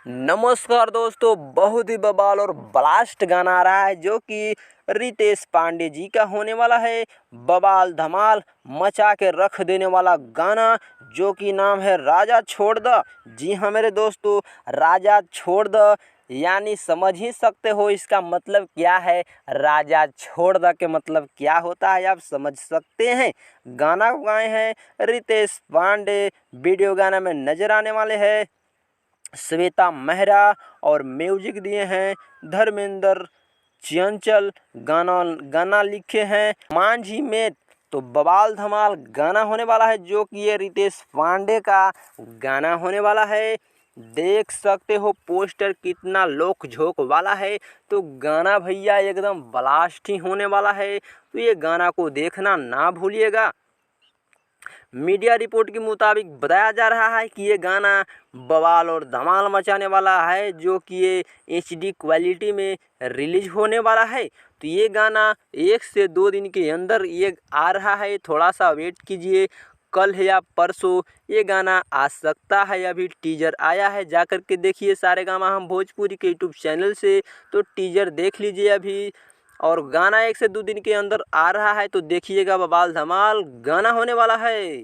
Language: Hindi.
नमस्कार दोस्तों, बहुत ही बवाल और ब्लास्ट गाना आ रहा है जो कि रितेश पांडे जी का होने वाला है। बवाल धमाल मचा के रख देने वाला गाना जो कि नाम है राजा छोड़ द। जी हाँ मेरे दोस्तों, राजा छोड़ द यानी समझ ही सकते हो इसका मतलब क्या है। राजा छोड़ द के मतलब क्या होता है आप समझ सकते हैं। गाना को गाए हैं रितेश पांडे, वीडियो गाना में नजर आने वाले हैं श्वेता मेहरा और म्यूजिक दिए हैं धर्मेंद्र चंचल। गाना लिखे हैं मांझी में। तो बवाल धमाल गाना होने वाला है जो कि ये रितेश पांडे का गाना होने वाला है। देख सकते हो पोस्टर कितना लोक झोंक वाला है। तो गाना भैया एकदम ब्लास्ट ही होने वाला है, तो ये गाना को देखना ना भूलिएगा। मीडिया रिपोर्ट के मुताबिक बताया जा रहा है कि ये गाना बवाल और धमाल मचाने वाला है जो कि ये HD क्वालिटी में रिलीज होने वाला है। तो ये गाना 1 से 2 दिन के अंदर ये आ रहा है, थोड़ा सा वेट कीजिए। कल है या परसों ये गाना आ सकता है। अभी टीजर आया है, जाकर के देखिए सारेगामा हम भोजपुरी के यूट्यूब चैनल से। तो टीजर देख लीजिए अभी, और गाना 1 से 2 दिन के अंदर आ रहा है। तो देखिएगा बवाल धमाल गाना होने वाला है।